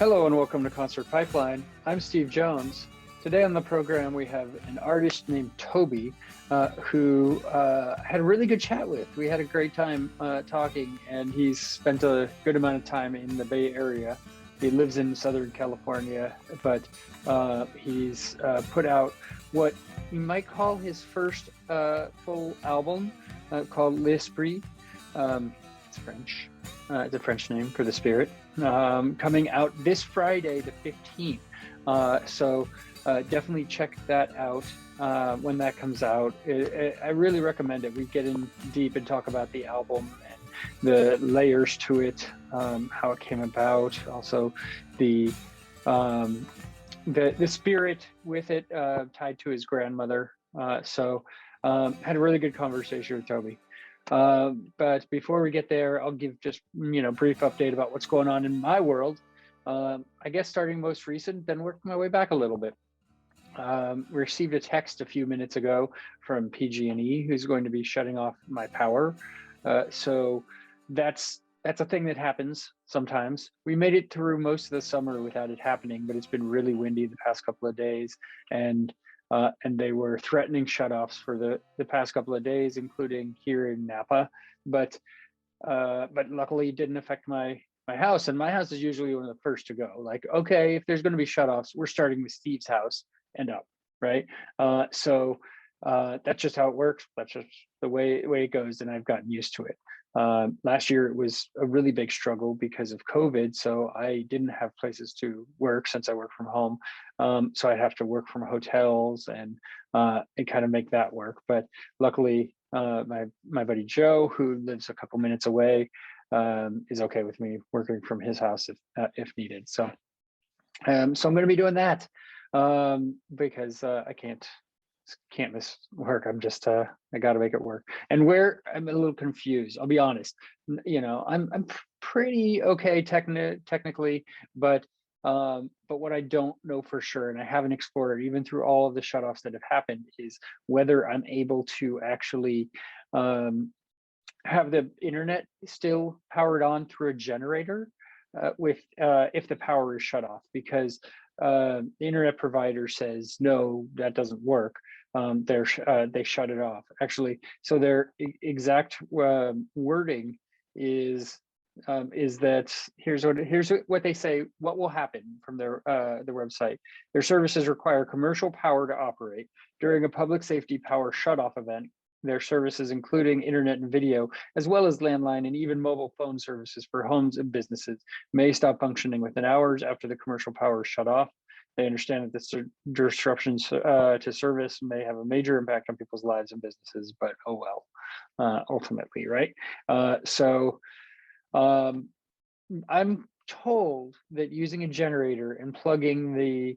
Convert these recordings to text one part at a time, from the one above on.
Hello and welcome to Concert Pipeline. I'm Steve Jones. Today on the program we have an artist named ToBy who had a really good chat with. We had a great time talking, and he's spent a good amount of time in the Bay Area. He lives in Southern California, but he's put out what you might call his first full album called L'Esprit. It's French. It's a French name for the spirit. Coming out this Friday, the 15th. So definitely check that out when that comes out. I really recommend it. We get in deep and talk about the album and the layers to it, how it came about, also the spirit with it tied to his grandmother. So had a really good conversation with ToBy. But before we get there, I'll give just, brief update about what's going on in my world. I guess starting most recent, then work my way back a little bit. Received a text a few minutes ago from PG&E, who's going to be shutting off my power. So that's a thing that happens sometimes. We made it through most of the summer without it happening, but it's been really windy the past couple of days, and they were threatening shutoffs for the past couple of days, including here in Napa. But luckily it didn't affect my house, and my house is usually one of the first to go. Like, okay, if there's going to be shutoffs, we're starting with Steve's house and up, right? So that's just how it works. That's just the way it goes, and I've gotten used to it. Last year it was a really big struggle because of COVID, so I didn't have places to work since I work from home. So I'd have to work from hotels and kind of make that work. But luckily, my buddy Joe, who lives a couple minutes away, is okay with me working from his house if needed. So I'm going to be doing that because I can't miss work. I'm just I got to make it work. And where I'm a little confused, I'll be honest. I'm pretty okay technically, but what I don't know for sure, and I haven't explored even through all of the shutoffs that have happened, is whether I'm able to actually have the internet still powered on through a generator if the power is shut off, because the internet provider says no, that doesn't work. They shut it off actually. So their exact wording is that here's what they say. What will happen from their website? Their services require commercial power to operate. During a public safety power shutoff event, their services, including internet and video, as well as landline and even mobile phone services for homes and businesses, may stop functioning within hours after the commercial power is shut off. They understand that the disruptions to service may have a major impact on people's lives and businesses, but oh well, ultimately, right? So I'm told that using a generator and plugging the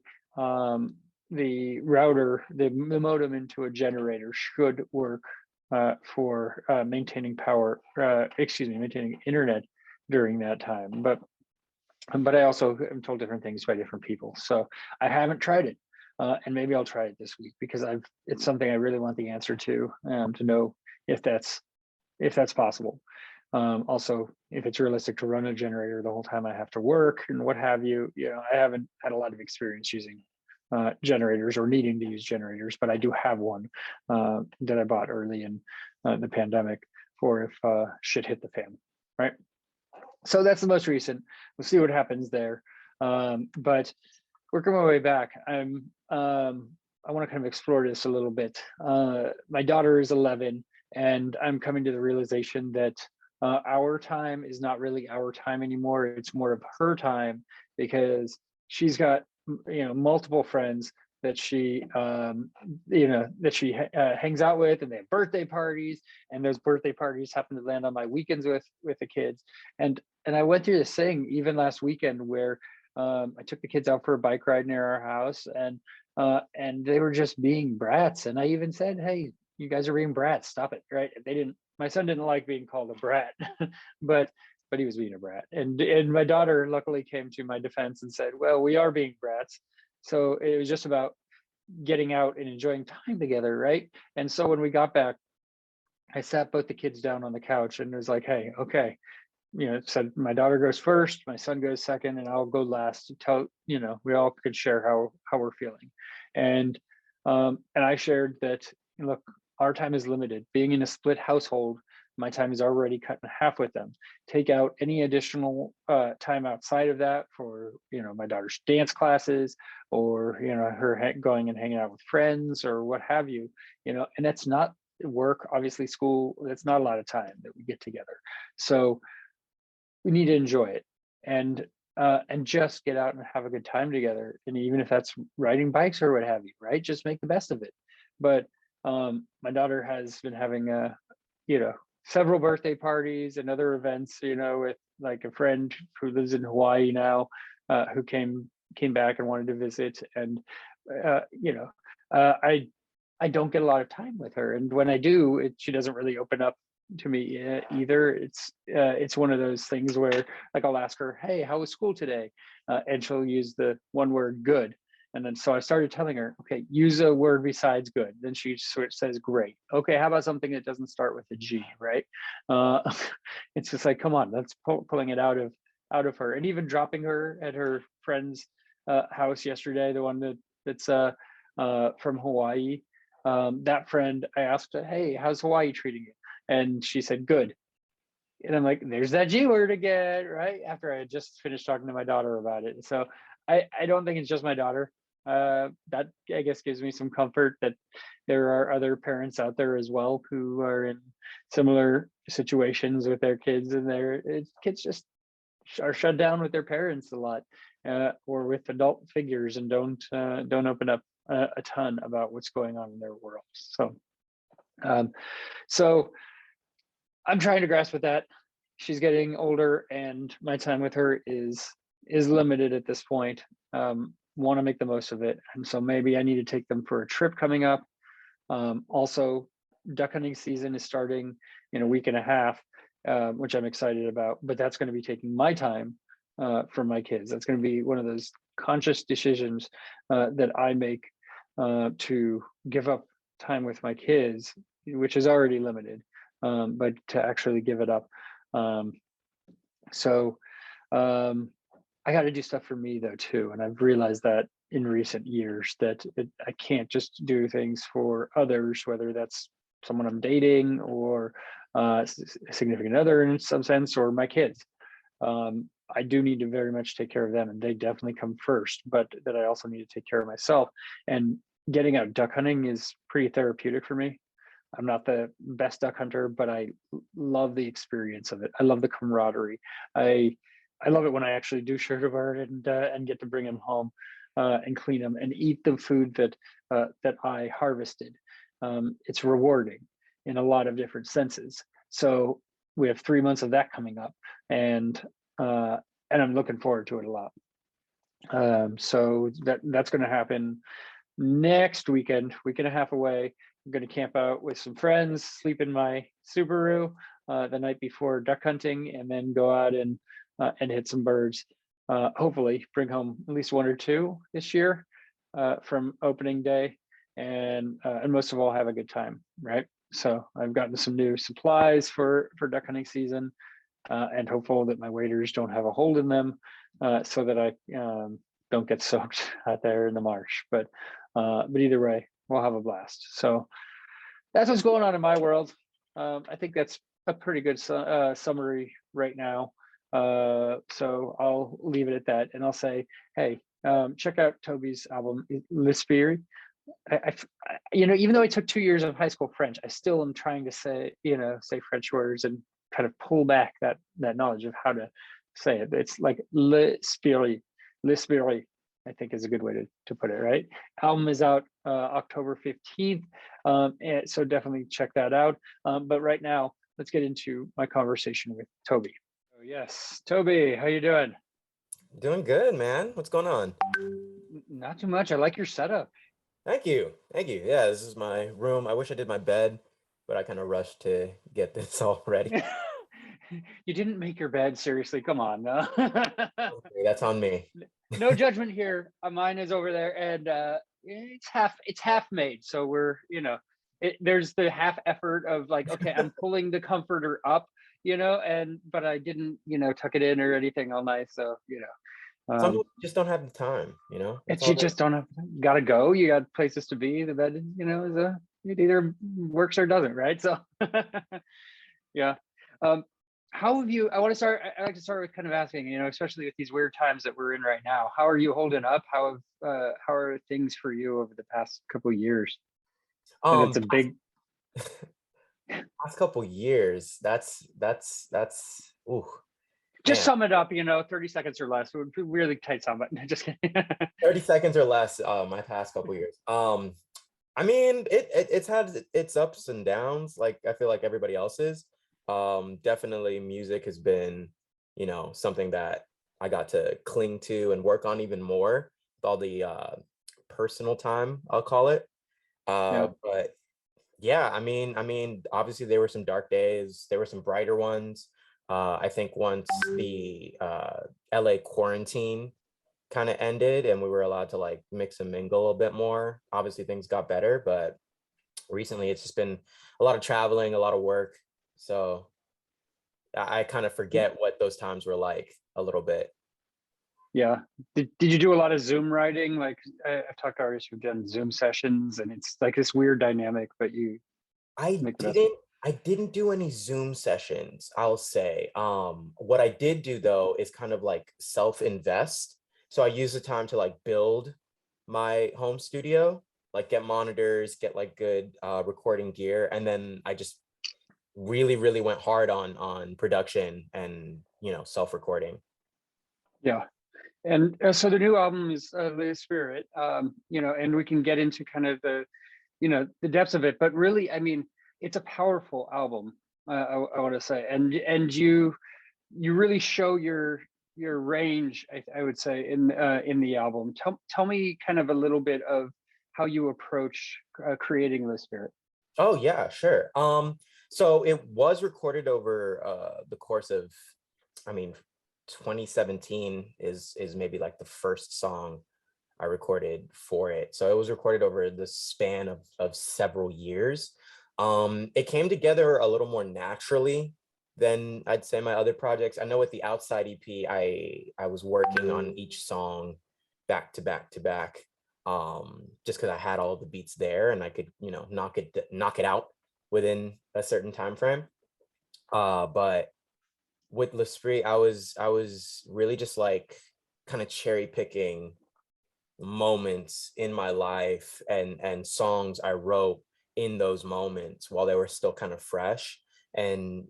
router, the modem into a generator should work for maintaining maintaining internet during that time. But I also am told different things by different people. So I haven't tried it, and maybe I'll try it this week because it's something I really want the answer to know if that's possible. Also, if it's realistic to run a generator the whole time I have to work and what have you. I haven't had a lot of experience using generators or needing to use generators, but I do have one that I bought early in the pandemic for if shit hit the fan, right? So that's the most recent. We'll see what happens there. But working my way back, I want to kind of explore this a little bit. My daughter is 11, and I'm coming to the realization that our time is not really our time anymore. It's more of her time, because she's got multiple friends that she hangs out with, and they have birthday parties, and those birthday parties happen to land on my weekends with the kids. And I went through this thing even last weekend where I took the kids out for a bike ride near our house, and they were just being brats. And I even said, hey, you guys are being brats, stop it, right? My son didn't like being called a brat, but he was being a brat. And my daughter luckily came to my defense and said, well, we are being brats. So it was just about getting out and enjoying time together, right? And so when we got back, I sat both the kids down on the couch and was like, hey, okay, said my daughter goes first, my son goes second, and I'll go last until, we all could share how we're feeling. And I shared that, look, our time is limited. Being in a split household, my time is already cut in half with them. Take out any additional time outside of that for, my daughter's dance classes, or, her going and hanging out with friends or what have you, and that's not work, obviously school, that's not a lot of time that we get together. So we need to enjoy it, and just get out and have a good time together. And even if that's riding bikes or what have you, right? Just make the best of it. But my daughter has been having several birthday parties and other events, with like a friend who lives in Hawaii now, who came back and wanted to visit. And I don't get a lot of time with her, and when I do, she doesn't really open up to me either. It's one of those things where, like, I'll ask her, "Hey, how was school today?" And she'll use the one word, "good." And then so I started telling her, "Okay, use a word besides good." Then she says, "Great." Okay, how about something that doesn't start with a G, right? Uh, it's just like, come on, that's pulling it out of her. And even dropping her at her friend's house yesterday, the one that's from Hawaii. That friend, I asked her, "Hey, how's Hawaii treating you?" And she said, "Good." And I'm like, there's that G word again, right? After I had just finished talking to my daughter about it. So I don't think it's just my daughter. That, I guess, gives me some comfort that there are other parents out there as well who are in similar situations with their kids, and their kids just are shut down with their parents a lot, or with adult figures, and don't open up a ton about what's going on in their world. So I'm trying to grasp with that. She's getting older, and my time with her is limited at this point. Want to make the most of it, and so maybe I need to take them for a trip coming up. Also, duck hunting season is starting in a week and a half, which I'm excited about. But that's going to be taking my time from my kids. That's going to be one of those conscious decisions that I make to give up time with my kids, which is already limited, but to actually give it up. So I got to do stuff for me though too, and I've realized that in recent years that I can't just do things for others, whether that's someone I'm dating or a significant other in some sense, or my kids. I do need to very much take care of them, and they definitely come first, but that I also need to take care of myself. And getting out duck hunting is pretty therapeutic for me. I'm not the best duck hunter, but I love the experience of it. I love the camaraderie. I love it when I actually do shoot a bird and get to bring him home and clean him and eat the food that I harvested. It's rewarding in a lot of different senses. So we have 3 months of that coming up, and I'm looking forward to it a lot. So that's going to happen next weekend, week and a half away. I'm going to camp out with some friends, sleep in my Subaru the night before duck hunting, and then go out and hit some birds. Hopefully bring home at least one or two this year from opening day, and most of all have a good time, right? So I've gotten some new supplies for duck hunting season, and hopeful that my waders don't have a hole in them, so that I don't get soaked out there in the marsh. But either way, we'll have a blast. So that's what's going on in my world. I think that's a pretty good summary right now. So I'll leave it at that, and I'll say, hey, check out ToBy's album, Lispiri. Even though I took 2 years of high school French, I still am trying to say French words and kind of pull back that knowledge of how to say it. It's like Lispiri, I think is a good way to put it, right? Album is out October 15th, so definitely check that out. But right now, let's get into my conversation with ToBy. Oh, yes, ToBy, how you doing? Doing good, man. What's going on? Not too much. I like your setup. Thank you. Thank you. Yeah, this is my room. I wish I did my bed, but I kind of rushed to get this all ready. You didn't make your bed, seriously. Come on. No, Okay, that's on me. no judgment here. Mine is over there, and it's half made. So we're there's the half effort of like, okay, I'm pulling the comforter up, but I didn't, tuck it in or anything all night. So, Some um, people just don't have the time, that's it's all you it just is. don't have gotta go. You got places to be. The bed, it either works or doesn't, right? So yeah. Um, how have you? I want to start. I like to start with kind of asking, especially with these weird times that we're in right now. How are you holding up? How are things for you over the past couple of years? And Um, it's a big, Last couple years, that's ooh, just man, sum it up. 30 seconds or less. It would be really tight sum, but just kidding. 30 seconds or less, my past couple years. I mean, it's had its ups and downs, like I feel like everybody else's. Definitely music has been, something that I got to cling to and work on even more with all the personal time, I'll call it. Yeah, But yeah, I mean, obviously there were some dark days, there were some brighter ones. I think once the LA quarantine kind of ended and we were allowed to like mix and mingle a bit more, obviously things got better, but recently it's just been a lot of traveling, a lot of work. So I kind of forget what those times were like a little bit. yeah. Did you do a lot of Zoom writing? Like I've talked to artists who've done Zoom sessions, and it's like this weird dynamic, but you I make the best of didn't I didn't do any Zoom sessions, I'll say. What I did do though is kind of like self-invest. So I use the time to like build my home studio, like get monitors, get like good recording gear, and then I just really, really went hard on production and self-recording. Yeah. And so the new album is The Spirit, and we can get into kind of the depths of it. But really, I mean, it's a powerful album. I want to say, and you really show your range. I would say in the album. Tell me kind of a little bit of how you approach creating The Spirit. Oh yeah, sure. So it was recorded over the course of, I mean, 2017 is maybe like the first song I recorded for it. So it was recorded over the span of several years. It came together a little more naturally than I'd say my other projects. I know with the Outside EP, I was working on each song back to back to back, just because I had all the beats there and I could, knock it out within a certain time frame. But with L'Esprit, I was really just like kind of cherry picking moments in my life and songs I wrote in those moments while they were still kind of fresh and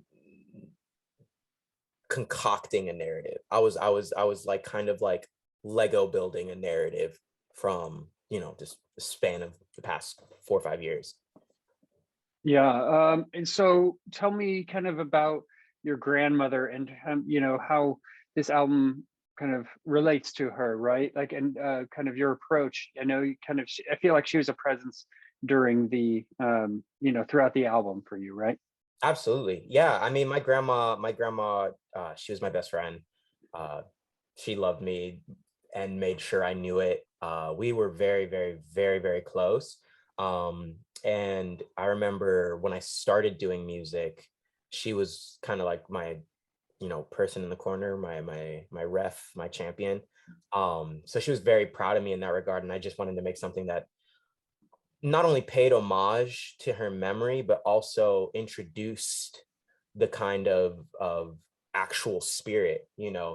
concocting a narrative. I was like kind of like Lego building a narrative from, just the span of the past 4 or 5 years. Yeah. And so tell me kind of about your grandmother and how this album kind of relates to her, right? Like, and kind of your approach. I know you kind of, I feel like she was a presence during throughout the album for you, right? Absolutely. Yeah. I mean, my grandma, she was my best friend. Uh, she loved me and made sure I knew it. We were very, very, very, very close. And I remember when I started doing music, she was kind of like my, person in the corner, my ref, my champion. So she was very proud of me in that regard. And I just wanted to make something that not only paid homage to her memory, but also introduced the kind of actual spirit,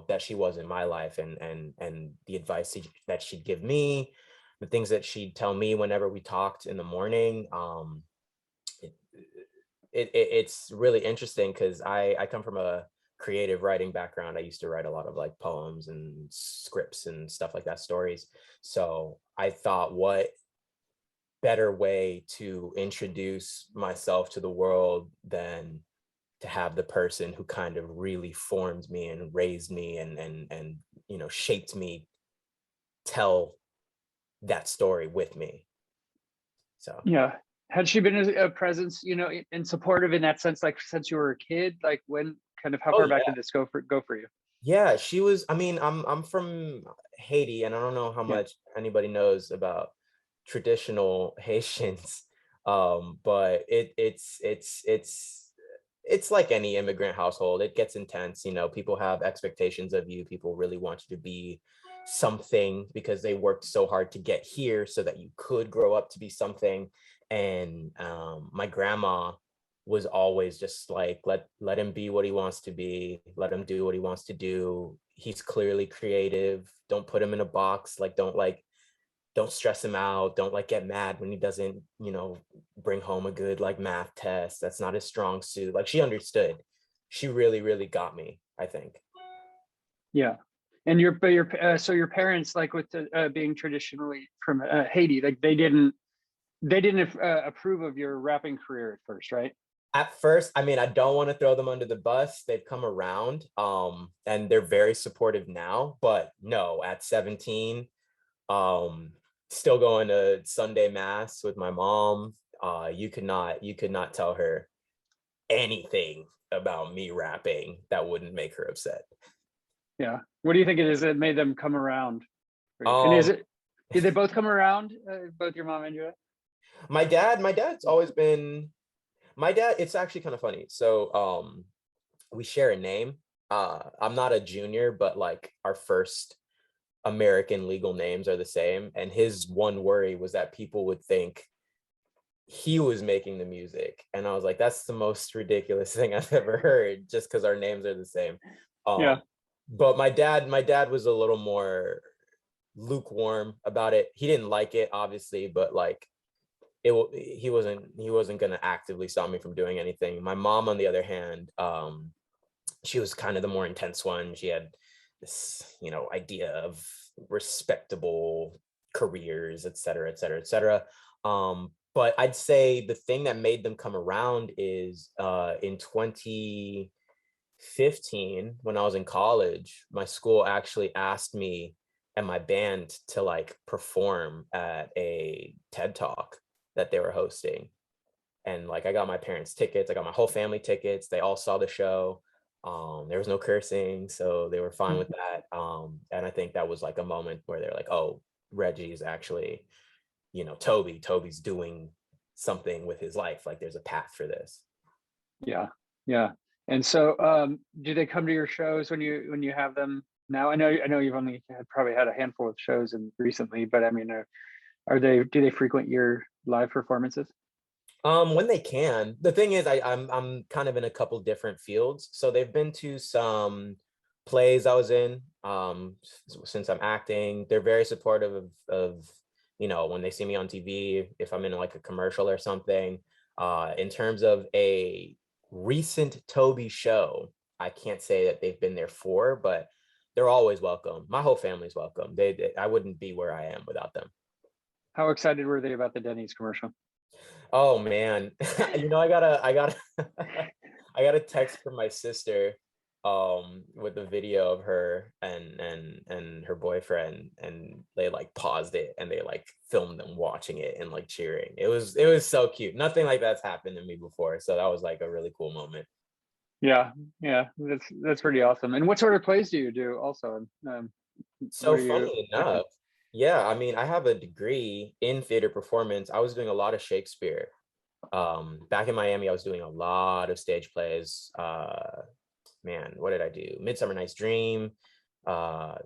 that she was in my life, and the advice that she'd give me, the things that she'd tell me whenever we talked in the morning. It, it's really interesting because I come from a creative writing background. I used to write a lot of like poems and scripts and stuff like that, stories. So I thought, what better way to introduce myself to the world than to have the person who kind of really formed me and raised me and shaped me tell that story with me. So Yeah. Had she been a presence, and supportive in that sense, like since you were a kid, like when kind of how oh far back yeah, did this go for you? yeah, she was. I mean, I'm from Haiti, and I don't know how Yeah. much anybody knows about traditional Haitians, but it's like any immigrant household. It gets intense. You know, people have expectations of you. People really want you to be something because they worked so hard to get here so that you could grow up to be something. And my grandma was always just like, let him be what he wants to be. Let him do what he wants to do. He's clearly creative. Don't put him in a box. Don't stress him out. Don't like get mad when he doesn't, bring home a good like math test. That's not his strong suit. Like she understood. She really, really got me, I think. Yeah. And so your parents, like with the, being traditionally from Haiti, like they didn't approve of your rapping career at first, right? At first, I mean, I don't want to throw them under the bus. They've come around, and they're very supportive now. But no, at 17, um, still going to Sunday mass with my mom. You could not tell her anything about me rapping that wouldn't make her upset. Yeah. What do you think it is that made them come around for you? And Um, did they both come around, both your mom and your dad? my dad's always been my dad. It's actually kind of funny. So, we share a name. I'm not a junior, but like our first American legal names are the same. And his one worry was that people would think he was making the music. And I was like, that's the most ridiculous thing I've ever heard, just because our names are the same. Yeah. But my dad was a little more lukewarm about it. He didn't like it, obviously, but like he wasn't going to actively stop me from doing anything. My mom, on the other hand, she was kind of the more intense one. She had this, idea of respectable careers, et cetera, et cetera, et cetera. But I'd say the thing that made them come around is in 2015, when I was in college, my school actually asked me and my band to like perform at a TED Talk that they were hosting. And like I got my parents tickets, I got my whole family tickets. They all saw the show. There was no cursing, so they were fine with that. And I think that was like a moment where they're like, oh, Reggie's actually, Toby's doing something with his life. Like there's a path for this. Yeah. Yeah. And so do they come to your shows when you have them now? I know you've only probably had a handful of shows recently, but I mean, do they frequent your live performances? When they can. The thing is, I'm kind of in a couple different fields. So they've been to some plays I was in. Since I'm acting, they're very supportive of when they see me on TV, if I'm in like a commercial or something. In terms of a recent ToBy show, I can't say that they've been there for, but they're always welcome. My whole family's welcome. I wouldn't be where I am without them. How excited were they about the Denny's commercial? Oh man, I got I got a text from my sister with a video of her and her boyfriend, and they like paused it and they like filmed them watching it and like cheering. It was so cute. Nothing like that's happened to me before, so that was like a really cool moment. Yeah, yeah, that's pretty awesome. And what sort of plays do you do also? What So are you funny acting? enough, yeah, I mean, I have a degree in theater performance. I was doing a lot of Shakespeare. Back in Miami, I was doing a lot of stage plays. Man, what did I do? Midsummer Night's Dream, uh,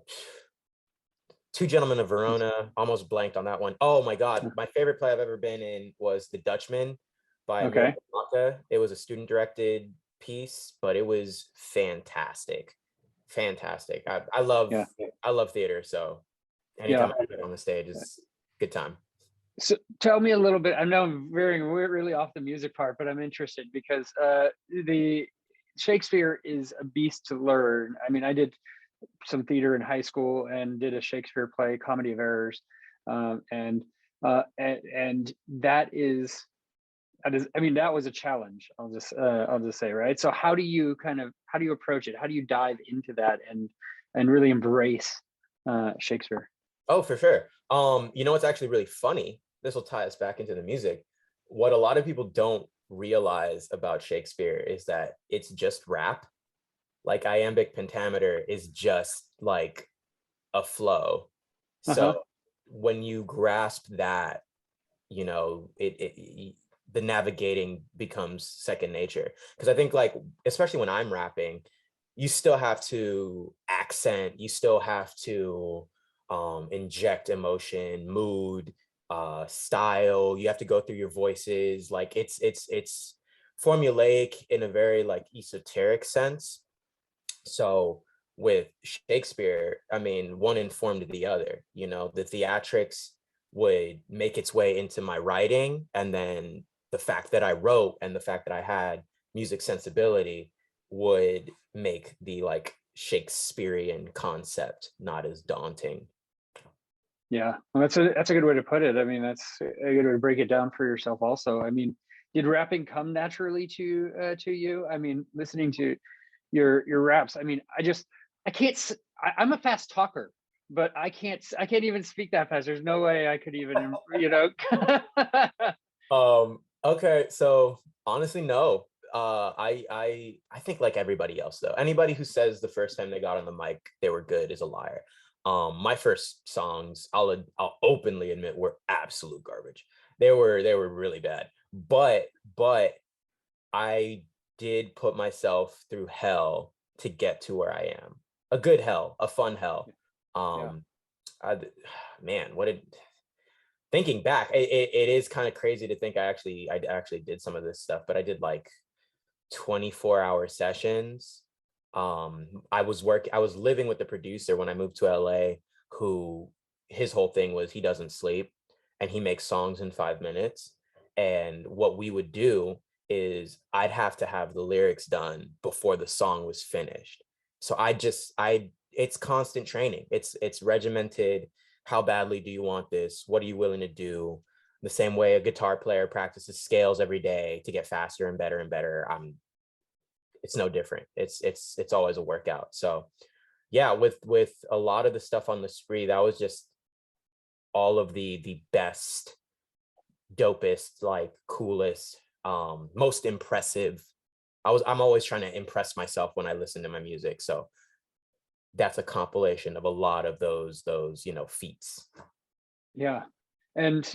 Two Gentlemen of Verona. Almost blanked on that one. Oh my God, my favorite play I've ever been in was The Dutchman by William Okay. Maka. It was a student-directed piece, but it was fantastic, fantastic. I love Yeah. I love theater, so anytime Yeah. I get on the stage is good time. So tell me a little bit. I know I'm veering really off the music part, but I'm interested because the Shakespeare is a beast to learn. I mean, I did some theater in high school and did a Shakespeare play, Comedy of Errors, and that is, I mean, that was a challenge. I'll just say, right. So how do you approach it? How do you dive into that and really embrace Shakespeare? Oh, for sure. What's actually really funny? This will tie us back into the music. What a lot of people don't realize about Shakespeare is that it's just rap. Like iambic pentameter is just like a flow. Uh huh. So when you grasp that, it the navigating becomes second nature. Because I think like, especially when I'm rapping, you still have to accent, you still have to inject emotion, mood, style. You have to go through your voices. Like it's formulaic in a very like esoteric sense. So with Shakespeare, I mean, one informed the other. You know, the theatrics would make its way into my writing, and then the fact that I wrote and the fact that I had music sensibility would make the like Shakespearean concept not as daunting. Yeah, well, that's a good way to put it. I mean, that's a good way to break it down for yourself. Also, I mean, did rapping come naturally to you? I mean, listening to your raps. I mean, I can't. I'm a fast talker, but I can't even speak that fast. There's no way I could even, you know. Okay, so honestly, no. I think like everybody else though. Anybody who says the first time they got on the mic they were good is a liar. My first songs, I'll openly admit, were absolute garbage. They were really bad. But I did put myself through hell to get to where I am. A good hell, a fun hell. Yeah, Um, I, man, what did thinking back, it is kind of crazy to think I actually did some of this stuff, but I did like 24-hour sessions. I was living with the producer when I moved to LA, who his whole thing was he doesn't sleep and he makes songs in 5 minutes. And what we would do is I'd have to have the lyrics done before the song was finished. So I it's constant training. It's regimented. How badly do you want this? What are you willing to do? The same way a guitar player practices scales every day to get faster and better and better. It's no different. It's always a workout. So yeah, with a lot of the stuff on the spree, that was just all of the best, dopest, like coolest, most impressive. I'm always trying to impress myself when I listen to my music. So that's a compilation of a lot of those feats. yeah. And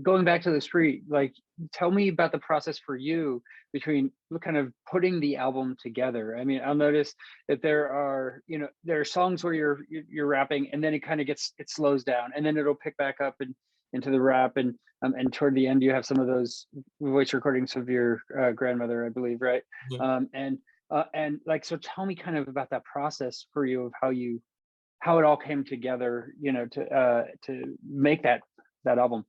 going back to the street, like, tell me about the process for you between kind of putting the album together. I mean, I'll notice that there are, you know, there are songs where you're rapping and then it kind of it slows down and then it'll pick back up and into the rap, and toward the end you have some of those voice recordings of your grandmother, I believe, right? Mhm. And like, so tell me kind of about that process for you of how it all came together, you know, to make that album.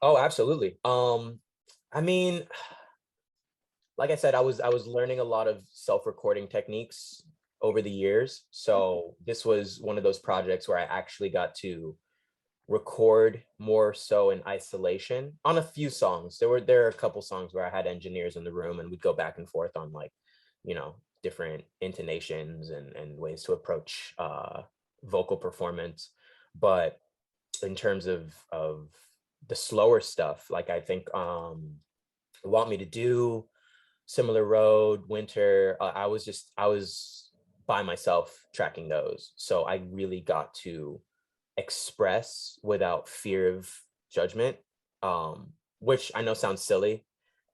Oh, absolutely. I mean, like I said, I was learning a lot of self-recording techniques over the years. So this was one of those projects where I actually got to record more so in isolation on a few songs. There are a couple songs where I had engineers in the room and we'd go back and forth on like, different intonations and ways to approach vocal performance. But in terms of the slower stuff, like I think Want Me to Do, Similar Road, Winter, I was by myself tracking those. So I really got to express without fear of judgment, which I know sounds silly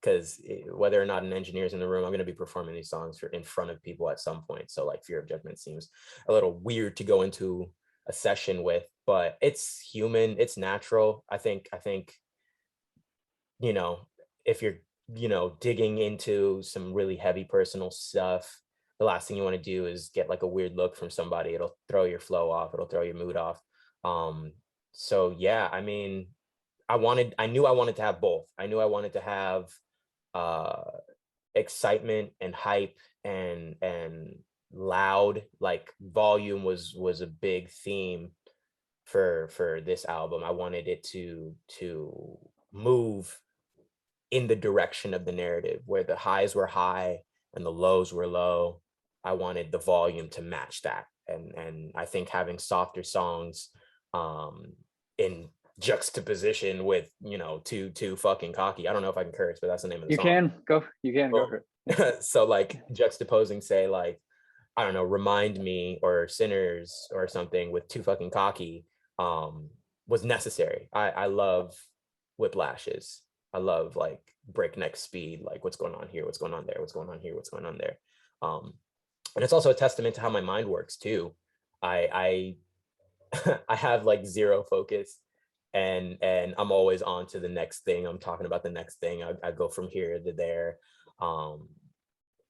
because whether or not an engineer is in the room, I'm going to be performing these songs in front of people at some point. So like fear of judgment seems a little weird to go into a session with, but it's human, it's natural. I think, you know, if you're, digging into some really heavy personal stuff, the last thing you want to do is get like a weird look from somebody. It'll throw your flow off, it'll throw your mood off. Um, so yeah, I mean, I knew I wanted to have both. I knew I wanted to have uh excitement and hype and loud, like volume was a big theme for this album. I wanted it to move in the direction of the narrative where the highs were high and the lows were low. I wanted the volume to match that. And I think having softer songs um in juxtaposition with, too fucking cocky. I don't know if I can curse, but that's the name of the song. You can go for it. Yeah. So like juxtaposing, say, like, I don't know, Remind Me or Sinners or something with Too Fucking Cocky was necessary. I love whiplashes. I love like breakneck speed, like what's going on here, what's going on there, what's going on here, what's going on there. And it's also a testament to how my mind works too. I I have like zero focus, and I'm always on to the next thing. I'm talking about the next thing. I go from here to there. Um,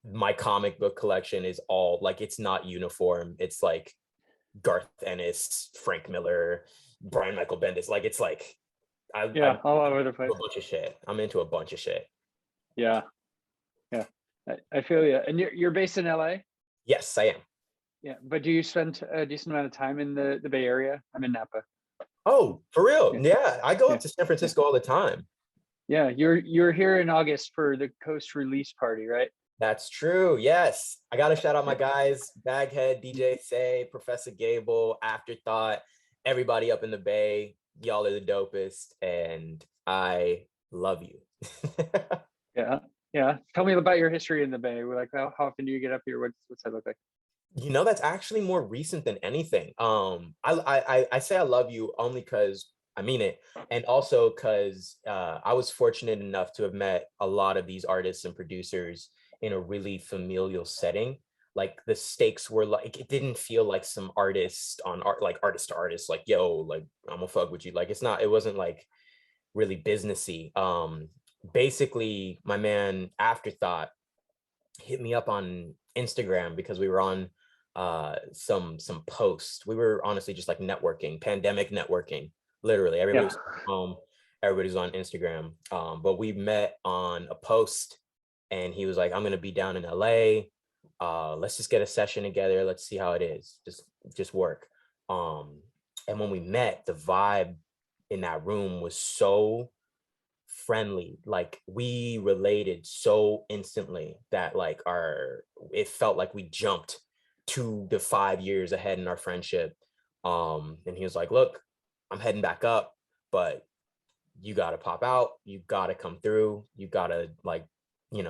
my comic book collection is all like, it's not uniform. It's like Garth Ennis, Frank Miller, Brian Michael Bendis. Like it's like I'm Yeah, all over the into place. a bunch of shit. I'm into a bunch of shit. Yeah, yeah. I feel you. And you're based in LA? Yes, I am. Yeah, but do you spend a decent amount of time in the Bay Area? I'm in Napa. Oh, for real? Yeah, Yeah, I go yeah, up to San yeah. Francisco all the time. Yeah, you're here in August for the Coast release party, right? That's true. Yes. I got to shout out my Yeah. guys, Baghead, DJ Say, Professor Gable, Afterthought, everybody up in the Bay. Y'all are the dopest, and I love you. Yeah. Yeah. Tell me about your history in the Bay. Like how often do you get up here? What's that look like? That's actually more recent than anything. I say I love you only because I mean it, and also because I was fortunate enough to have met a lot of these artists and producers in a really familial setting. Like the stakes were like, it didn't feel like some artist on art, like artist to artist, like yo, like I'm gonna fuck with you. Like it's not, it wasn't like really businessy. Basically, my man Afterthought hit me up on Instagram because we were on some posts. We were honestly just like networking, pandemic networking. Literally, everybody Yeah. was home, everybody's on Instagram. But we met on a post, and he was like, "I'm gonna be down in LA. Let's just get a session together. Let's see how it is. Just work." And when we met, the vibe in that room was so friendly. Like we related so instantly that like it felt like we jumped 2 to 5 years ahead in our friendship. And he was like, look, I'm heading back up, but you got to pop out, you got to come through, you got to like,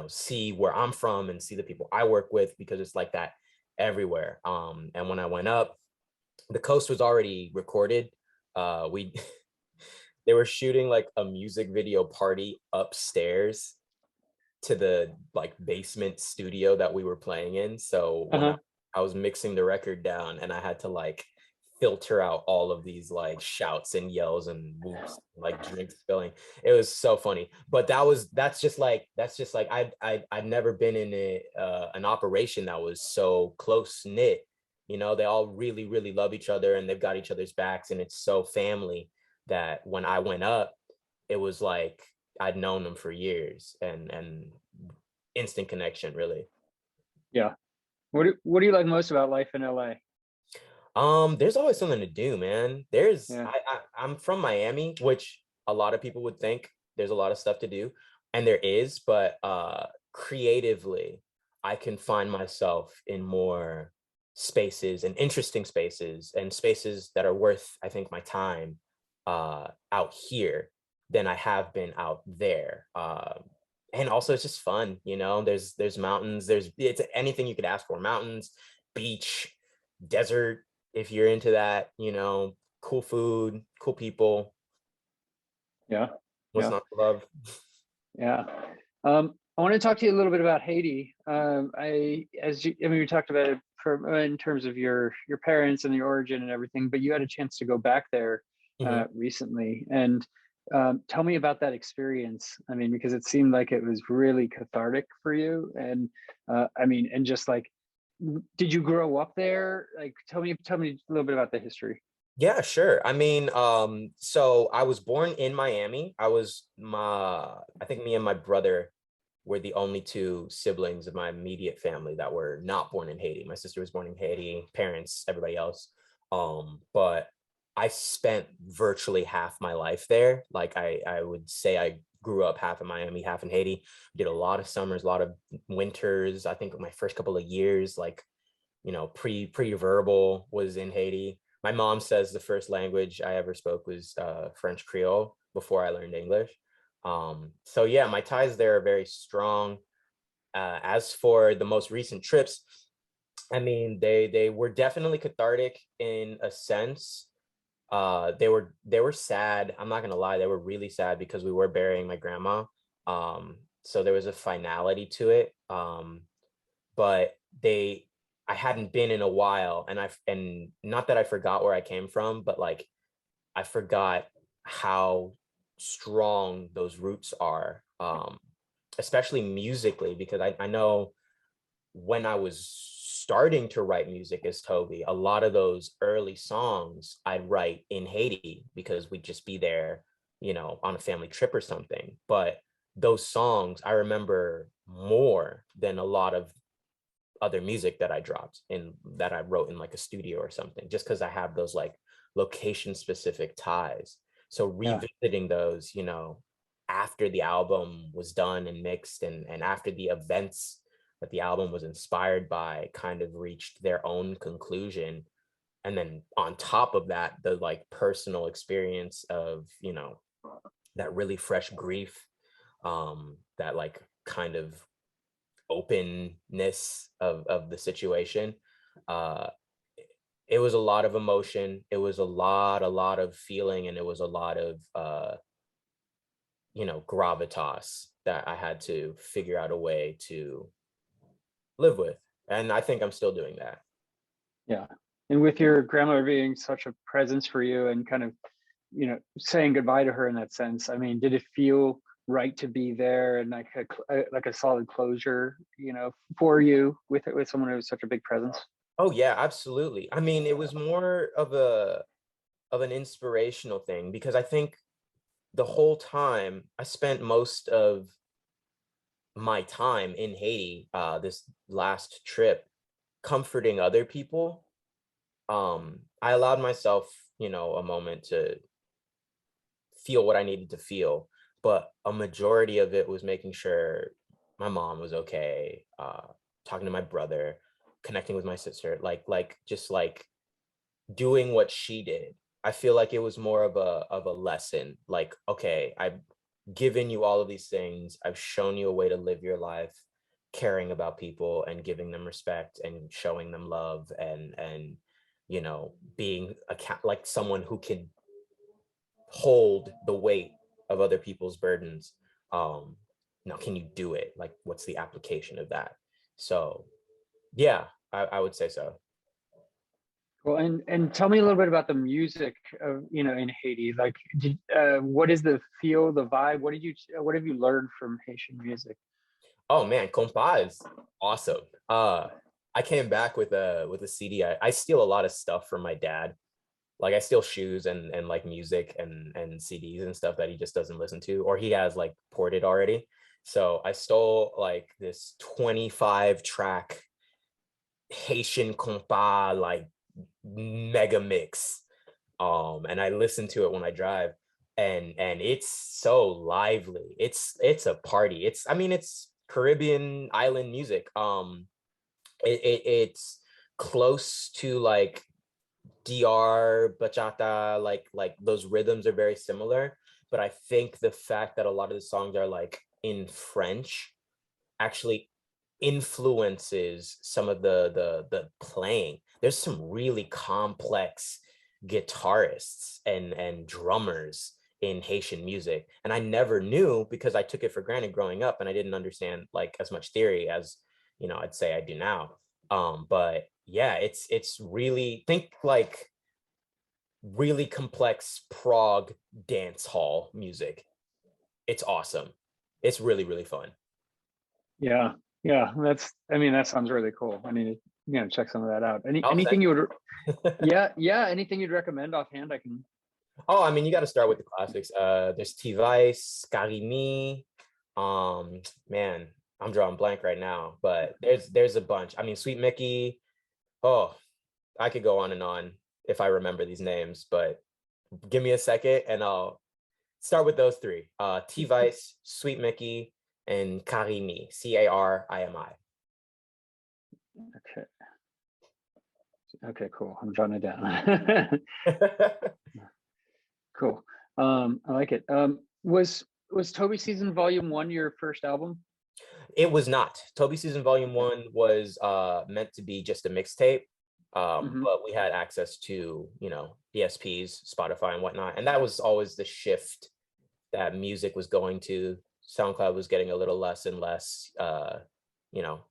see where I'm from and see the people I work with, because it's like that everywhere. And when I went up, the coast was already recorded. We they were shooting like a music video party upstairs to the like basement studio that we were playing in. So when Uh-huh. I was mixing the record down, and I had to like filter out all of these like shouts and yells and whoops, like drink spilling. It was so funny. But that's just like I've never been in an operation that was so close knit. They all really, really love each other, and they've got each other's backs, and it's so family that when I went up, it was like I'd known them for years, and instant connection, really. Yeah. What do you like most about life in LA? There's always something to do, man. Yeah. I'm from Miami, which a lot of people would think there's a lot of stuff to do, and there is, but creatively, I can find myself in more spaces and interesting spaces and spaces that are worth, I think, my time out here than I have been out there. And also it's just fun, there's mountains, it's anything you could ask for. Mountains, beach, desert, if you're into that, cool food, cool people. Yeah. What's Yeah. not to love? Yeah. I want to talk to you a little bit about Haiti. I mean, we talked about it in terms of your parents and the origin and everything, but you had a chance to go back there Mhm. recently, and tell me about that experience. I mean, because it seemed like it was really cathartic for you, and I mean, and just like, did you grow up there? Like, tell me a little bit about the history. Yeah, sure. I mean, so I was born in Miami. I think me and my brother were the only two siblings of my immediate family that were not born in Haiti. My sister was born in Haiti, parents, everybody else. But I spent virtually half my life there. Like I would say I grew up half in Miami, half in Haiti. Did a lot of summers, a lot of winters. I think my first couple of years, like, pre-verbal was in Haiti. My mom says the first language I ever spoke was French Creole before I learned English. So yeah, my ties there are very strong. As for the most recent trips, I mean, they were definitely cathartic in a sense. They were sad. I'm not gonna lie, they were really sad because we were burying my grandma. So there was a finality to it. But I hadn't been in a while, and not that I forgot where I came from, but like I forgot how strong those roots are, especially musically, because I know when I was starting to write music as ToBy, a lot of those early songs I'd write in Haiti because we'd just be there, on a family trip or something. But those songs I remember more than a lot of other music that I dropped in that I wrote in like a studio or something, just because I have those like location specific ties. So Yeah. revisiting those, after the album was done and mixed, and after the events that the album was inspired by kind of reached their own conclusion. And then on top of that, the like personal experience of, that really fresh grief, that like kind of openness of the situation. uh it was a lot of emotion, it was a lot of feeling, and it was a lot of gravitas that I had to figure out a way to live with, and I think I'm still doing that. Yeah. And with your grandmother being such a presence for you and kind of, saying goodbye to her in that sense, I mean, did it feel right to be there and like a solid closure, for you with someone who was such a big presence? Oh yeah, absolutely. I mean, it was more of an inspirational thing, because I think the whole time I spent most of my time in Haiti, this last trip, comforting other people. I allowed myself, a moment to feel what I needed to feel, but a majority of it was making sure my mom was okay, talking to my brother, connecting with my sister, like just like doing what she did. I feel like it was more of a lesson. Like, okay, I've given you all of these things. I've shown you a way to live your life, caring about people and giving them respect and showing them love, and being like someone who can hold the weight of other people's burdens. Um, Now, can you do it? Like, what's the application of that? So, yeah, I would say so. Well, and tell me a little bit about the music of, in Haiti. Like, what is the feel, the vibe? What have you learned from Haitian music? Oh man, compa is awesome. I came back with a CD. I steal a lot of stuff from my dad. Like I steal shoes and like music and CDs and stuff that he just doesn't listen to, or he has like ported already. So I stole like this 25 track Haitian compa like mega mix. And I listen to it when I drive, and it's so lively. It's a party. I mean, it's Caribbean island music. It's close to like DR bachata, like those rhythms are very similar, but I think the fact that a lot of the songs are like in French actually influences some of the playing. There's some really complex guitarists and drummers in Haitian music, and I never knew because I took it for granted growing up, and I didn't understand like as much theory as I'd say I do now. But yeah, it's really, think like really complex prog dance hall music. It's awesome. It's really, really fun. Yeah, yeah, I mean, that sounds really cool. I mean, check some of that out. I'll Anything send you you. would, yeah, anything you'd recommend offhand? I can. Oh, I mean, you got to start with the classics. There's T-Vice, Karimi. Man, I'm drawing blank right now, but there's a bunch. I mean, Sweet Mickey. Oh, I could go on and on if I remember these names, but give me a second and I'll start with those three. T-Vice, Sweet Mickey, and Karimi, Carimi. Okay, okay, cool. I'm jotting it down. Cool. I like it. Was ToBy Season Volume 1 your first album? It was not. ToBy Season Volume 1 was meant to be just a mixtape. Hmm. but we had access to, DSPs, Spotify and whatnot. And that was always the shift that music was going to. SoundCloud was getting a little less and less, you know,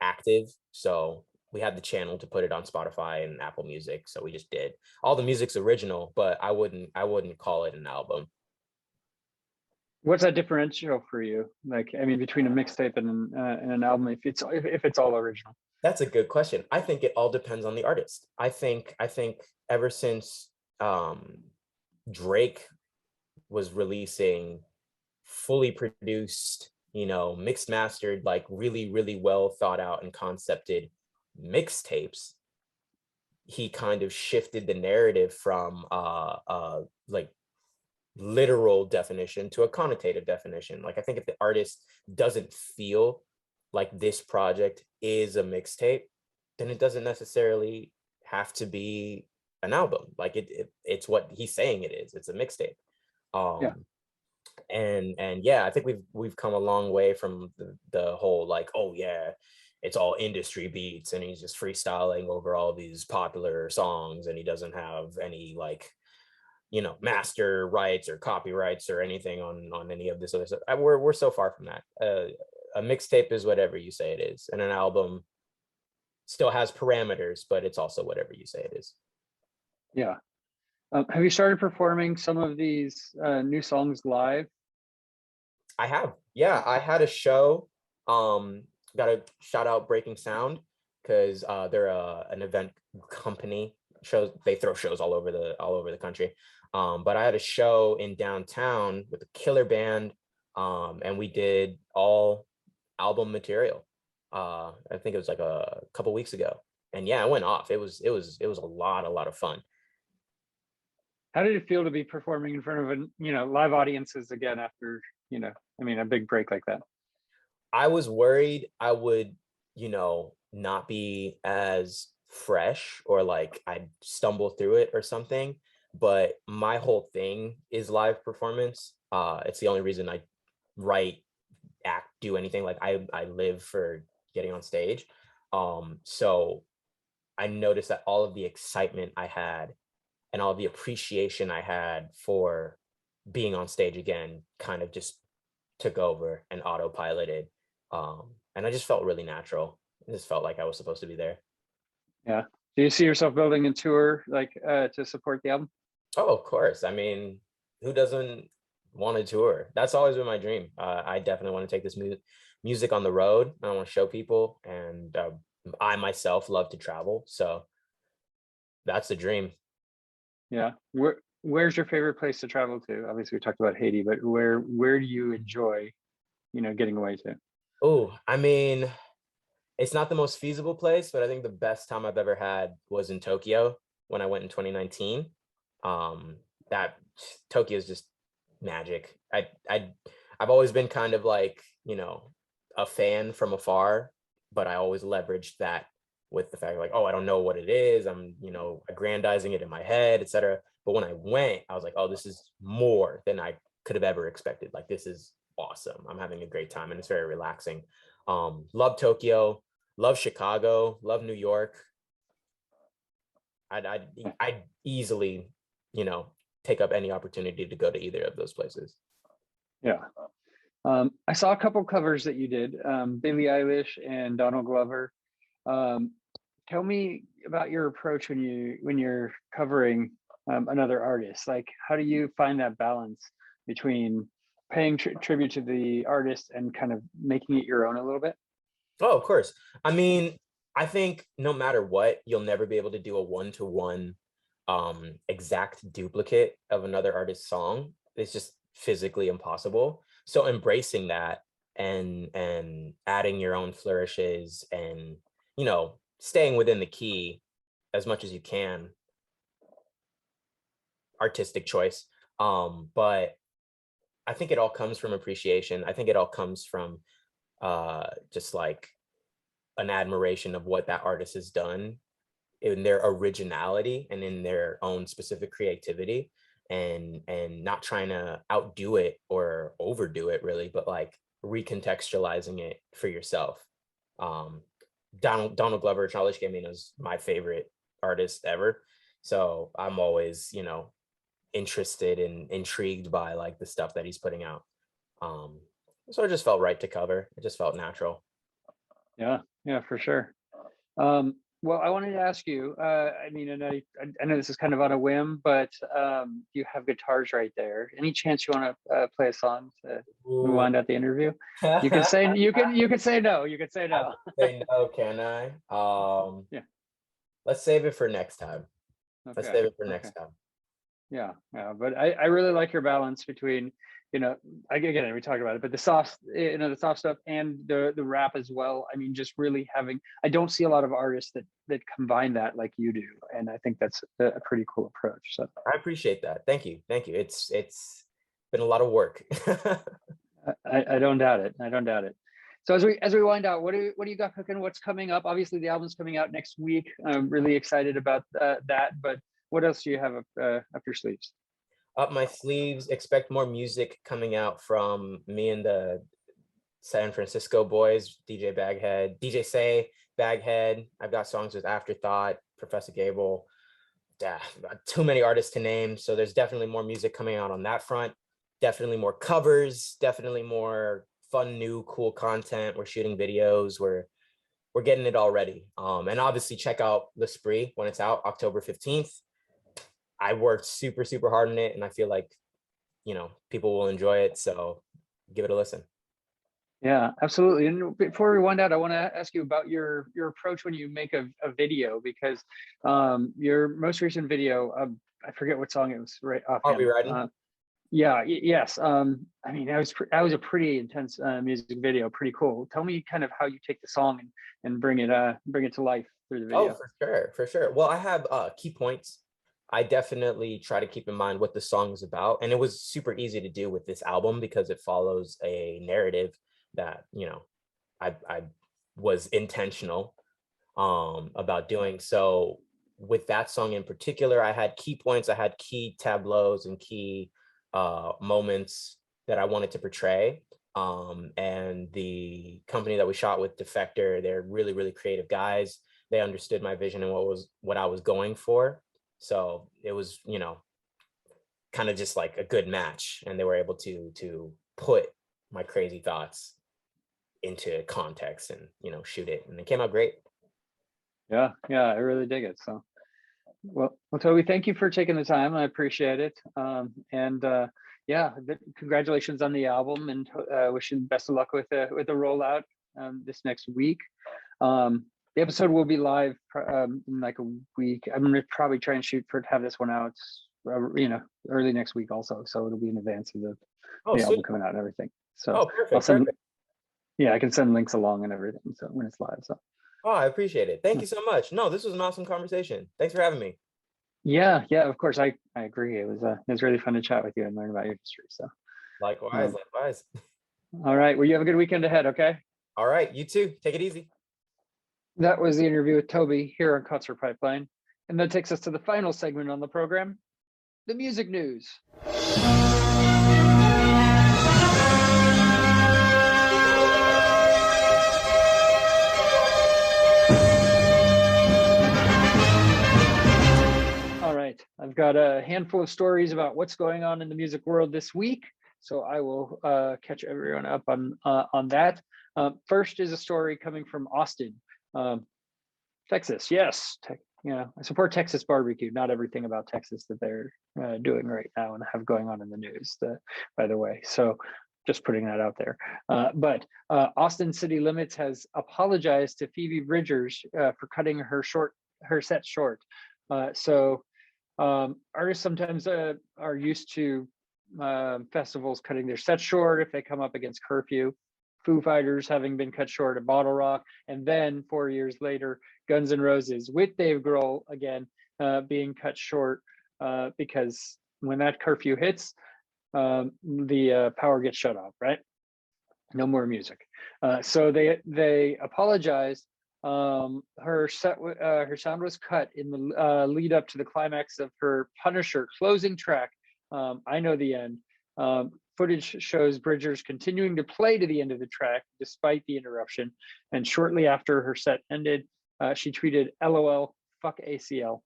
active. So we had the channel to put it on Spotify and Apple Music. So we just did. All the music's original, but I wouldn't call it an album. What's that differential for you? Like, I mean, between a mixtape and an album, if it's all original. That's a good question. I think it all depends on the artist. I think ever since Drake was releasing fully produced, mixed mastered, like really, really well thought out and concepted mixtapes, he kind of shifted the narrative from like literal definition to a connotative definition. Like I think if the artist doesn't feel like this project is a mixtape, then it doesn't necessarily have to be an album. Like it's what he's saying it is. It's a mixtape. Yeah. And yeah, I think we've come a long way from the whole like, oh yeah, it's all industry beats and he's just freestyling over all these popular songs and he doesn't have any like, master rights or copyrights or anything on any of this other stuff. We're so far from that. A mixtape is whatever you say it is, and an album still has parameters, but it's also whatever you say it is. Yeah. Have you started performing some of these new songs live? I have. Yeah, I had a show. Got to shout out Breaking Sound because they're an event company. They throw shows all over the country. But I had a show in downtown with a killer band, and we did all album material. I think it was like a couple weeks ago, and yeah, it went off. It was a lot of fun. How did it feel to be performing in front of live audiences again after, I mean, a big break like that? I was worried I would, not be as fresh or like I'd stumble through it or something. But my whole thing is live performance. It's the only reason I write, act, do anything. Like I live for getting on stage. So I noticed that all of the excitement I had and all the appreciation I had for being on stage again kind of just took over and autopiloted. And I just felt really natural. It just felt like I was supposed to be there. Yeah. Do you see yourself building a tour like to support the album? Oh, of course. I mean, who doesn't want to tour? That's always been my dream. I definitely want to take this music on the road. I want to show people, and I myself love to travel. So that's the dream. Yeah. Where's your favorite place to travel to? Obviously, we talked about Haiti, but where do you enjoy, getting away to? Oh, I mean, it's not the most feasible place, but I think the best time I've ever had was in Tokyo when I went in 2019. That Tokyo is just magic. I've always been kind of like, a fan from afar, but I always leveraged that with the fact like, oh, I don't know what it is. I'm, aggrandizing it in my head, etc. But when I went, I was like, oh, this is more than I could have ever expected. Like, this is awesome. I'm having a great time and it's very relaxing. Love Tokyo, love Chicago, love New York. I'd easily, take up any opportunity to go to either of those places. Yeah. I saw a couple covers that you did, Billie Eilish and Donald Glover. Um, Tell me about your approach when you're covering another artist. Like, how do you find that balance between paying tribute to the artist and kind of making it your own a little bit? Oh, of course. I mean, I think no matter what, you'll never be able to do a one-to-one exact duplicate of another artist's song. It's just physically impossible. So embracing that and adding your own flourishes and, staying within the key as much as you can, artistic choice. But I think it all comes from appreciation. I think it all comes from just like an admiration of what that artist has done in their originality and in their own specific creativity, and not trying to outdo it or overdo it really, but like recontextualizing it for yourself. Donald Glover and Childish Gambino is my favorite artist ever. So I'm always, interested and intrigued by like the stuff that he's putting out. Um, so it just felt right to cover. It just felt natural. Yeah, yeah, for sure. Well, I wanted to ask you, I mean, and I know this is kind of on a whim, but you have guitars right there. Any chance you want to play a song to Ooh. wind out the interview? You can say you can say no. You can say I no. say no, can I? Yeah. Let's save it for next time. Let's Okay. save it for Okay. next time. Yeah. Yeah. But I really like your balance between, again, we talked about it, but the soft, the soft stuff and the rap as well. I mean, just really having, I don't see a lot of artists that combine that like you do. And I think that's a pretty cool approach. So I appreciate that. Thank you. Thank you. It's been a lot of work. I don't doubt it. I don't doubt it. So as we wind out, what do you got cooking? What's coming up? Obviously, the album's coming out next week. I'm really excited about that. But what else do you have up your sleeves? Up my sleeves, expect more music coming out from me and the San Francisco boys, DJ Baghead, DJ Say, Baghead. I've got songs with Afterthought, Professor Gable. Too many artists to name. So there's definitely more music coming out on that front. Definitely more covers, definitely more fun, new, cool content. We're shooting videos. We're getting it all ready. And obviously check out L'Esprit when it's out, October 15th. I worked super, super hard on it, and I feel like, people will enjoy it. So give it a listen. Yeah, absolutely. And before we wind out, I want to ask you about your approach when you make a video, because your most recent video, I forget what song it was right Are we offhand. riding? Yeah, yes. I mean, that was a pretty intense music video, pretty cool. Tell me kind of how you take the song and bring it to life through the Oh, video. for sure, for sure. Well, I have key points. I definitely try to keep in mind what the song is about, and it was super easy to do with this album because it follows a narrative that I was intentional about doing. So with that song in particular, I had key points, I had key tableaus and key moments that I wanted to portray. And the company that we shot with, Defector, they're really, really creative guys. They understood my vision and what I was going for. So it was, kind of just like a good match, and they were able to put my crazy thoughts into context and shoot it, and it came out great. Yeah, yeah, I really dig it. So, well, ToBy, thank you for taking the time. I appreciate it. And yeah, congratulations on the album, and wishing best of luck with the rollout this next week. The episode will be live in like a week. I'm gonna probably try and shoot for have this one out, early next week also. So it'll be in advance of the album coming out and everything. So Oh, perfect, I'll send, perfect. yeah, I can send links along and everything. So when it's live, so. Oh, I appreciate it. Thank you so much. No, this was an awesome conversation. Thanks for having me. Yeah, of course. I agree. It was really fun to chat with you and learn about your history. So Likewise, likewise. all right. Well, you have a good weekend ahead, okay? All right, you too. Take it easy. That was the interview with ToBy here on Concert Pipeline. And that takes us to the final segment on the program, the music news. All right, I've got a handful of stories about what's going on in the music world this week. So I will catch everyone up on that. First is a story coming from Austin, Texas. Yes, I support Texas barbecue. Not everything about Texas that they're doing right now and have going on in the news, by the way. So just putting that out there. But Austin City Limits has apologized to Phoebe Bridgers for cutting her set short. So artists sometimes are used to festivals cutting their set short if they come up against curfew. Foo Fighters having been cut short at Bottle Rock, and then 4 years later, Guns N' Roses with Dave Grohl again being cut short because when that curfew hits, the power gets shut off, right? No more music. So they apologized. Her sound was cut in the lead up to the climax of her Punisher closing track. I Know the End. Footage shows Bridgers continuing to play to the end of the track despite the interruption. And shortly after her set ended, she tweeted, "LOL, fuck ACL."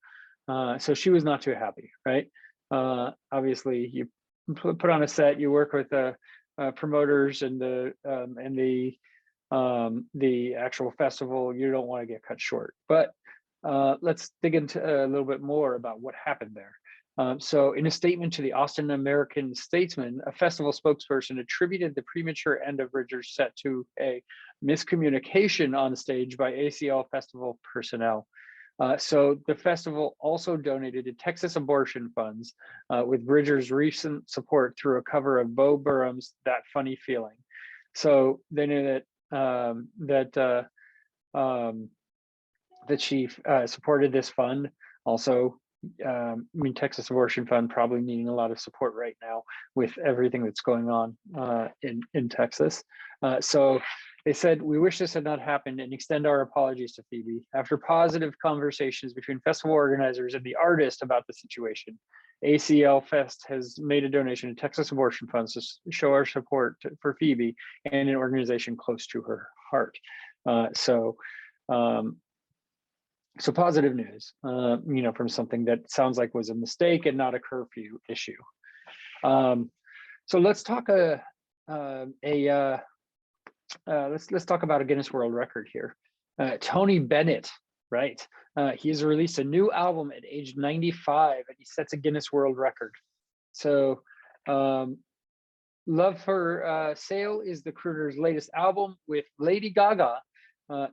So she was not too happy, right? Obviously, you put on a set, you work with promoters and the actual festival. You don't want to get cut short. But let's dig into a little bit more about what happened there. So in a statement to the Austin American Statesman, a festival spokesperson attributed the premature end of Bridgers' set to a miscommunication on stage by ACL festival personnel. So the festival also donated to Texas abortion funds with Bridgers' recent support through a cover of Bo Burnham's "That Funny Feeling." So they knew that the chief supported this fund. Also, I mean, Texas Abortion Fund probably needing a lot of support right now with everything that's going on in Texas. So they said, "We wish this had not happened and extend our apologies to Phoebe. After positive conversations between festival organizers and the artist about the situation, ACL Fest has made a donation to Texas Abortion Funds to show our support for Phoebe and an organization close to her heart." So positive news, from something that sounds like was a mistake and not a curfew issue. So let's talk let's talk about a Guinness World Record here. Tony Bennett, right? He's released a new album at age 95, and he sets a Guinness World Record. So, Love for Sale is the crooner's latest album, with Lady Gaga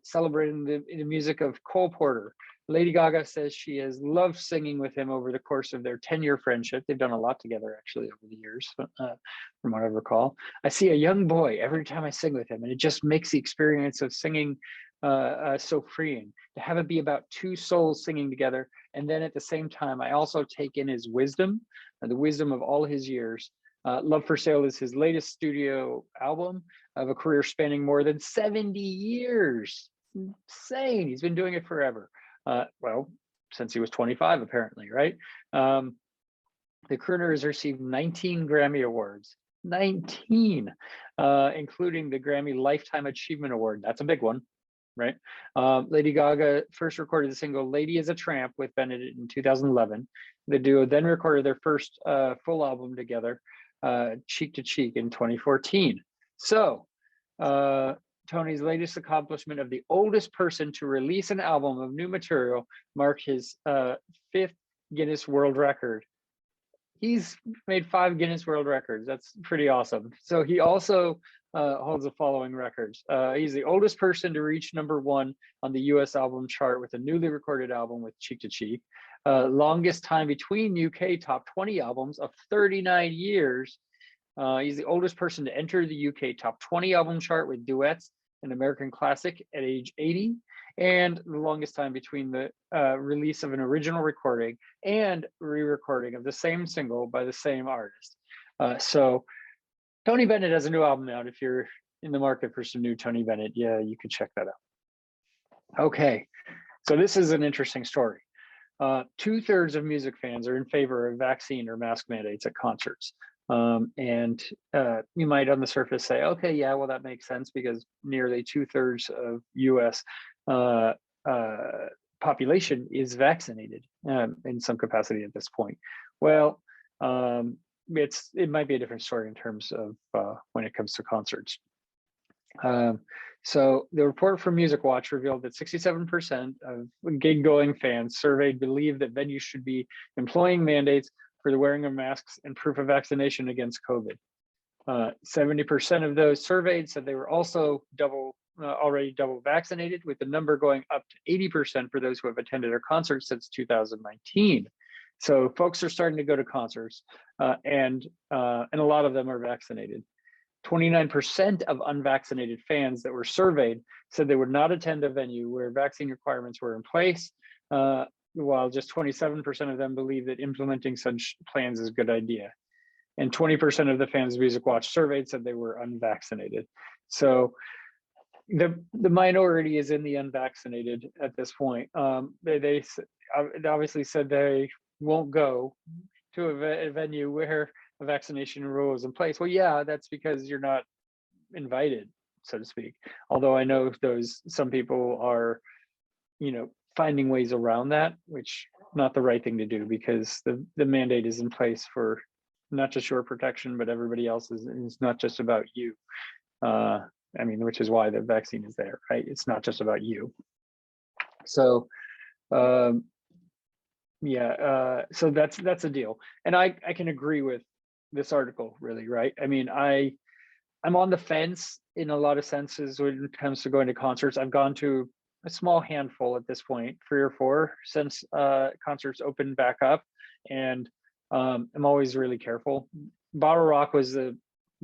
celebrating the music of Cole Porter. Lady Gaga says she has loved singing with him over the course of their 10-year friendship. They've done a lot together, actually, over the years, from what I recall. "I see a young boy every time I sing with him, and it just makes the experience of singing so freeing. To have it be about two souls singing together, and then at the same time, I also take in his wisdom, the wisdom of all his years." Love for Sale is his latest studio album of a career spanning more than 70 years. Insane. He's been doing it forever. Well, since he was 25, apparently, right? The crooner has received 19 Grammy Awards, 19, including the Grammy Lifetime Achievement Award. That's a big one, right? Lady Gaga first recorded the single "Lady is a Tramp" with Bennett in 2011. The duo then recorded their first full album together, Cheek to Cheek, in 2014. So Tony's latest accomplishment of the oldest person to release an album of new material marked his 5th Guinness World Record. He's made 5 Guinness World Records. That's pretty awesome. So he also holds the following records. He's the oldest person to reach #1 on the US album chart with a newly recorded album with Cheek to Cheek. Longest time between UK top 20 albums of 39 years. He's the oldest person to enter the UK top 20 album chart with duets, an American classic, at age 80, and the longest time between the release of an original recording and re-recording of the same single by the same artist. So Tony Bennett has a new album out. If you're in the market for some new Tony Bennett, yeah, you could check that out. Okay, so this is an interesting story. 2/3 of music fans are in favor of vaccine or mask mandates at concerts. And you might on the surface say, okay, yeah, well, that makes sense because nearly 2/3 of US population is vaccinated in some capacity at this point. Well, it might be a different story in terms of when it comes to concerts. So the report from Music Watch revealed that 67% of gig-going fans surveyed believe that venues should be employing mandates for the wearing of masks and proof of vaccination against COVID. 70% of those surveyed said they were also already double vaccinated, with the number going up to 80% for those who have attended a concert since 2019. So folks are starting to go to concerts, and a lot of them are vaccinated. 29% of unvaccinated fans that were surveyed said they would not attend a venue where vaccine requirements were in place, while just 27% of them believe that implementing such plans is a good idea. And 20% of the fans Music Watch surveyed said they were unvaccinated. So the minority is in the unvaccinated at this point. They obviously said they won't go to a venue where a vaccination rule is in place. Well, yeah, that's because you're not invited, so to speak. Although I know some people are, finding ways around that, which not the right thing to do, because the mandate is in place for not just your protection, but everybody else's. It's not just about you. Which is why the vaccine is there, right? It's not just about you. So, so that's a deal. And I can agree with this article, really, right? I'm on the fence in a lot of senses when it comes to going to concerts. I've gone to a small handful at this point, 3 or 4, since concerts opened back up, and I'm always really careful. Bottle Rock was the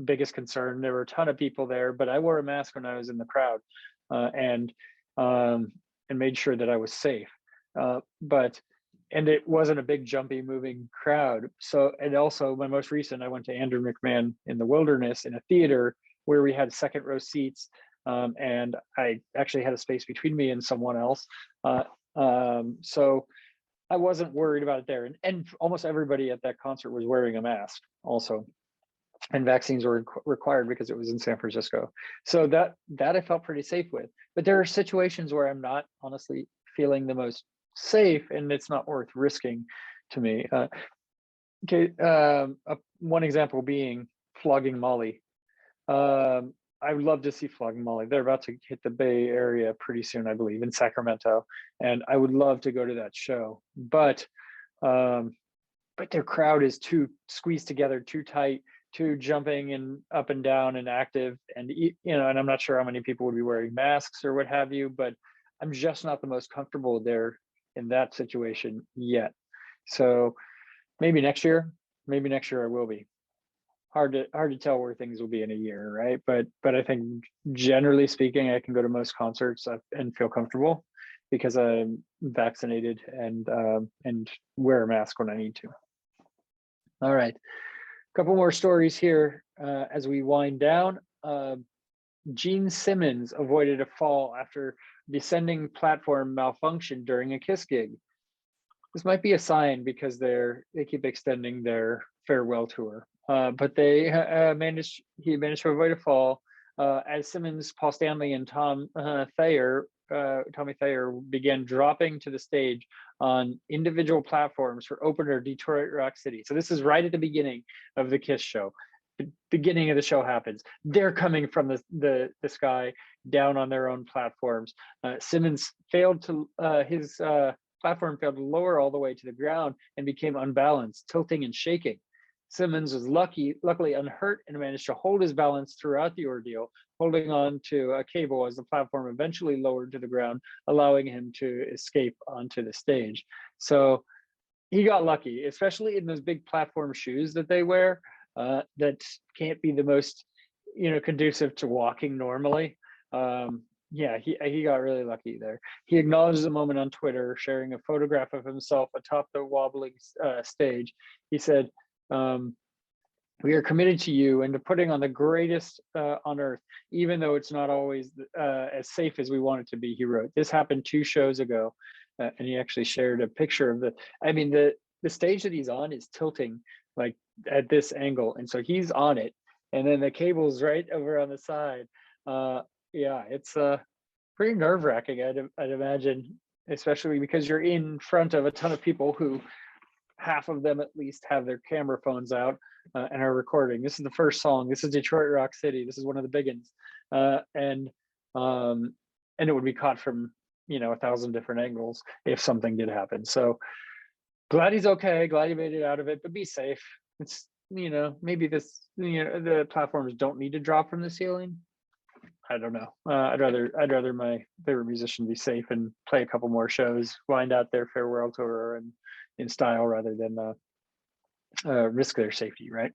biggest concern. There were a ton of people there, but I wore a mask when I was in the crowd, and made sure that I was safe. And it wasn't a big jumpy moving crowd. So, and also my most recent, I went to Andrew McMahon in the Wilderness in a theater where we had second row seats. And I actually had a space between me and someone else. So I wasn't worried about it there. And almost everybody at that concert was wearing a mask also. And vaccines were required because it was in San Francisco. So that I felt pretty safe with. But there are situations where I'm not honestly feeling the most safe, and it's not worth risking to me. One example being flogging Molly. I would love to see flogging Molly. They're about to hit the Bay Area pretty soon, I believe, in Sacramento, and I would love to go to that show. But their crowd is too squeezed together, too tight, too jumping and up and down and active, and and I'm not sure how many people would be wearing masks or what have you, but I'm just not the most comfortable there in that situation yet. So maybe next year I will be. Hard to tell where things will be in a year, right? But I think generally speaking, I can go to most concerts and feel comfortable because I'm vaccinated and wear a mask when I need to. All right, a couple more stories here as we wind down. Gene Simmons avoided a fall after descending platform malfunctioned during a Kiss gig. This might be a sign because they keep extending their farewell tour. But he managed to avoid a fall as Simmons, Paul Stanley, and Tommy Thayer began dropping to the stage on individual platforms for opener Detroit Rock City. So this is right at the beginning of the Kiss show. The beginning of the show happens. They're coming from the sky down on their own platforms. Simmons his platform failed to lower all the way to the ground and became unbalanced, tilting and shaking. Simmons was luckily unhurt and managed to hold his balance throughout the ordeal, holding on to a cable as the platform eventually lowered to the ground, allowing him to escape onto the stage. So he got lucky, especially in those big platform shoes that they wear. That can't be the most, conducive to walking normally. He got really lucky there. He acknowledged the moment on Twitter, sharing a photograph of himself atop the wobbling stage. He said, "We are committed to you and to putting on the greatest on earth, even though it's not always as safe as we want it to be," he wrote. This happened 2 shows ago, and he actually shared a picture of the stage that he's on is tilting like at this angle, and so he's on it, and then the cable's right over on the side. It's pretty nerve-wracking, I'd imagine, especially because you're in front of a ton of people who half of them at least have their camera phones out and are recording. This is the first song. This is Detroit Rock City. This is one of the big ones, and it would be caught from 1,000 different angles if something did happen. So glad he's okay. Glad he made it out of it, but be safe. It's maybe the platforms don't need to drop from the ceiling. I don't know. I'd rather my favorite musician be safe and play a couple more shows, wind out their farewell tour and in style rather than risk their safety, right?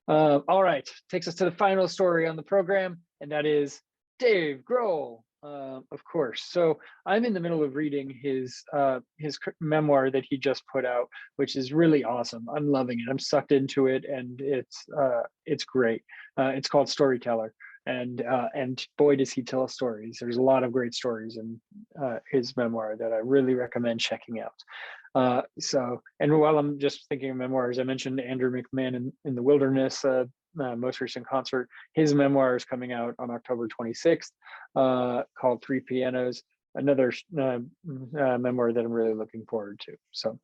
All right, takes us to the final story on the program, and that is Dave Grohl, of course. So I'm in the middle of reading his memoir that he just put out, which is really awesome. I'm loving it. I'm sucked into it, and it's great. It's called Storyteller. And boy, does he tell stories. There's a lot of great stories in his memoir that I really recommend checking out. So, and while I'm just thinking of memoirs, I mentioned Andrew McMahon in the Wilderness, most recent concert. His memoir is coming out on October 26th, called Three Pianos, another memoir that I'm really looking forward to. So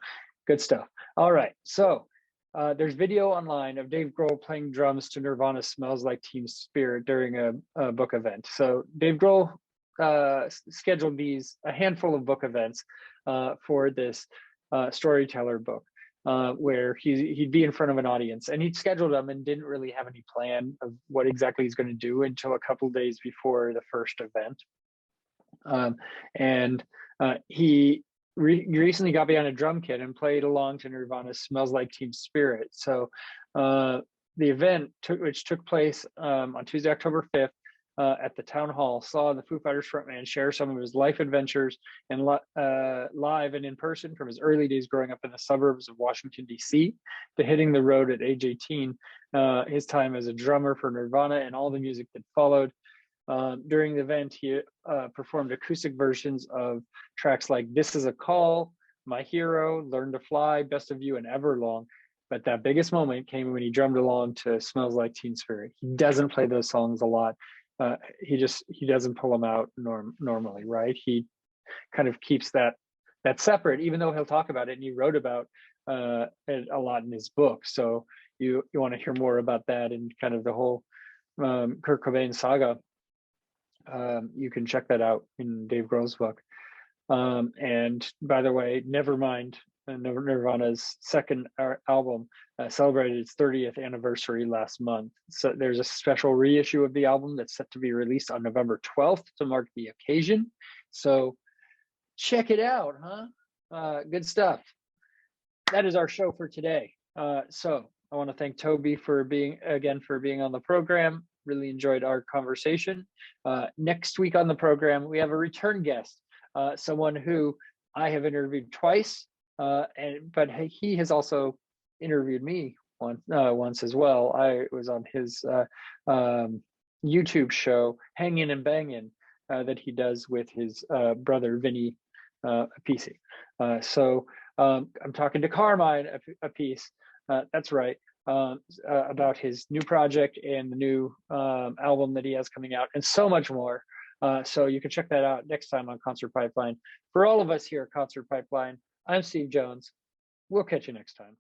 good stuff. All right. So there's video online of Dave Grohl playing drums to Nirvana's Smells Like Teen Spirit during a book event. So Dave Grohl scheduled a handful of book events for this storyteller book, where he'd be in front of an audience, and he'd scheduled them and didn't really have any plan of what exactly he's going to do until a couple of days before the first event. He recently got behind a drum kit and played along to Nirvana's Smells Like Teen Spirit. So the event, which took place on Tuesday, October 5th, at the town hall, saw the Foo Fighters frontman share some of his life adventures and live and in person from his early days growing up in the suburbs of Washington, D.C. to hitting the road at age 18, his time as a drummer for Nirvana and all the music that followed. During the event, he performed acoustic versions of tracks like This Is a Call, My Hero, Learn to Fly, Best of You, and Everlong. But that biggest moment came when he drummed along to Smells Like Teen Spirit. He doesn't play those songs a lot. He doesn't pull them out normally, right? He kind of keeps that separate, even though he'll talk about it, and he wrote about it a lot in his book. So you want to hear more about that and kind of the whole Kurt Cobain saga. You can check that out in Dave Grohl's book. And by the way, Nevermind, Nirvana's second album, celebrated its 30th anniversary last month. So there's a special reissue of the album that's set to be released on November 12th to mark the occasion. So check it out, huh? Good stuff. That is our show for today. So I want to thank ToBy for being on the program. Really enjoyed our conversation. Next week on the program, we have a return guest, someone who I have interviewed twice, but he has also interviewed me once as well. I was on his YouTube show, Hangin' and Bangin', that he does with his brother Vinny Appice. So I'm talking to Carmine Appice. That's right. About his new project and the new album that he has coming out, and so much more. So you can check that out next time on Concert Pipeline. For all of us here at Concert Pipeline, I'm Steve Jones. We'll catch you next time.